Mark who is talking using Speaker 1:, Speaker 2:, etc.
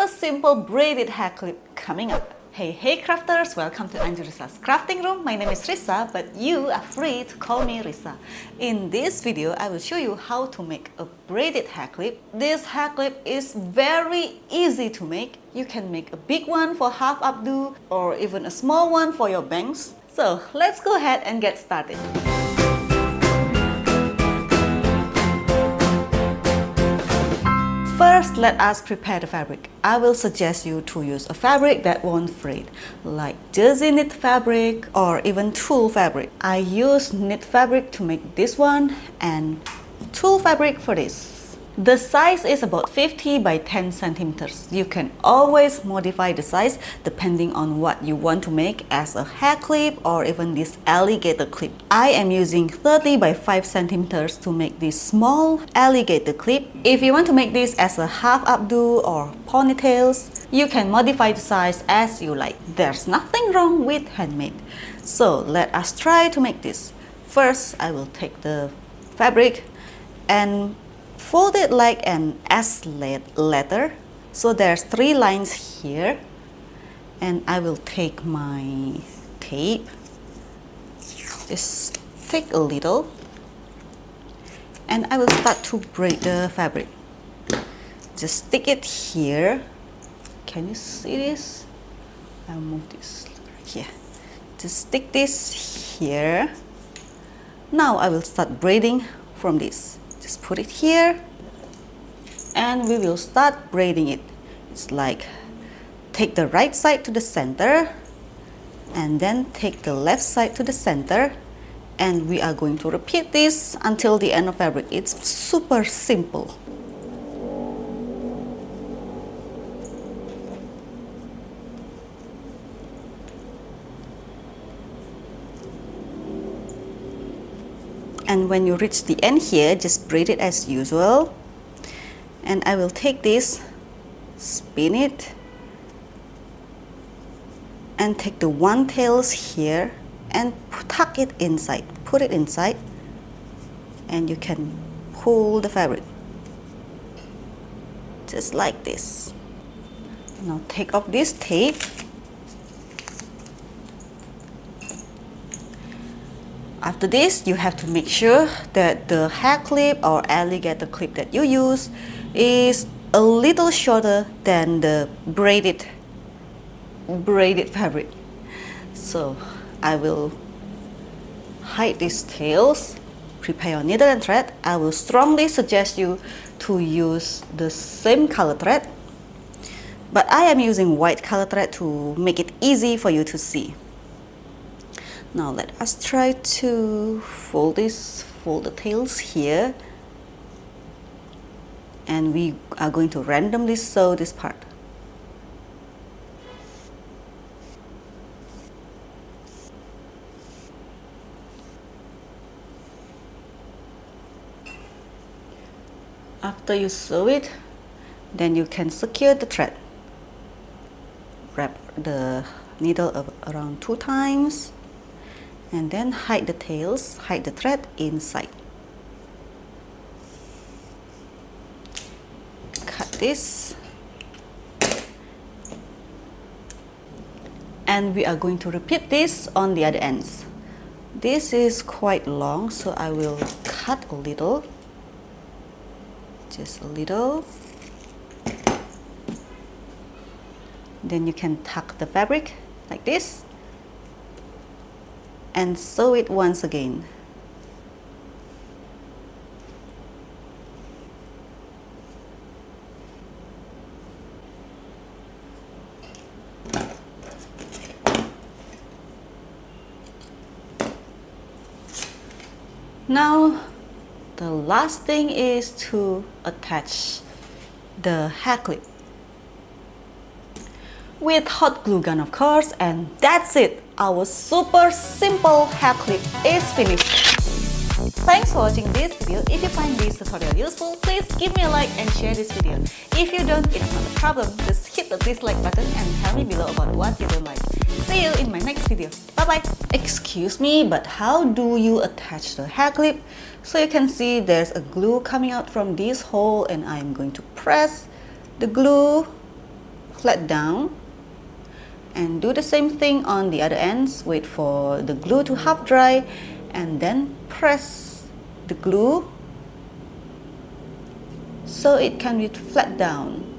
Speaker 1: super simple braided hair clip coming up. Hey crafters, welcome to Anjurisa's crafting room. My name is Risa, but you are free to call me Risa. In this video, I will show you how to make a braided hair clip. This hair clip is very easy to make. You can make a big one for half updo or even a small one for your bangs. So let's go ahead and get started. First, let us prepare the fabric. I will suggest you to use a fabric that won't fray, like jersey knit fabric or even tulle fabric. I use knit fabric to make this one and tulle fabric for this. The size is about 50 by 10 centimeters. You can always modify the size depending on what you want to make as a hair clip or even this alligator clip. I am using 30 by 5 centimeters to make this small alligator clip. If you want to make this as a half updo or ponytails, you can modify the size as you like. There's nothing wrong with handmade. So let us try to make this. First, I will take the fabric and fold it like an S letter. So there's 3 lines here, and I will take my tape, just take a little, and I will start to braid the fabric. Just stick it here. Can you see this? I'll move this here. Just stick this here. Now I will start braiding from this. Just put it here and we will start braiding it. It's like take the right side to the center and then take the left side to the center, and we are going to repeat this until the end of fabric. It's super simple. And when you reach the end here, just braid it as usual. And I will take this, spin it, and take the one tails here and tuck it inside. Put it inside, and you can pull the fabric. Just like this. Now take off this tape. After this, you have to make sure that the hair clip or alligator clip that you use is a little shorter than the braided fabric. So I will hide these tails. Prepare your needle and thread. I will strongly suggest you to use the same color thread, but I am using white color thread to make it easy for you to see. Now let us try to fold the tails here, and we are going to randomly sew this part. After you sew it, then you can secure the thread. Wrap the needle around 2 times. And then hide the tails, hide the thread inside. Cut this. And we are going to repeat this on the other ends. This is quite long, so I will cut a little. Just a little. Then you can tuck the fabric like this and sew it once again. Now the last thing is to attach the hair clip with hot glue gun, of course, and that's it. Our super simple hair clip is finished. Thanks for watching this video. If you find this tutorial useful, please give me a like and share this video. If you don't, it's not a problem. Just hit the dislike button and tell me below about what you don't like. See you in my next video. Bye bye. Excuse me, but how do you attach the hair clip? So you can see there's a glue coming out from this hole, and I'm going to press the glue flat down, and do the same thing on the other ends. Wait for the glue to half dry and then press the glue so it can be flat down.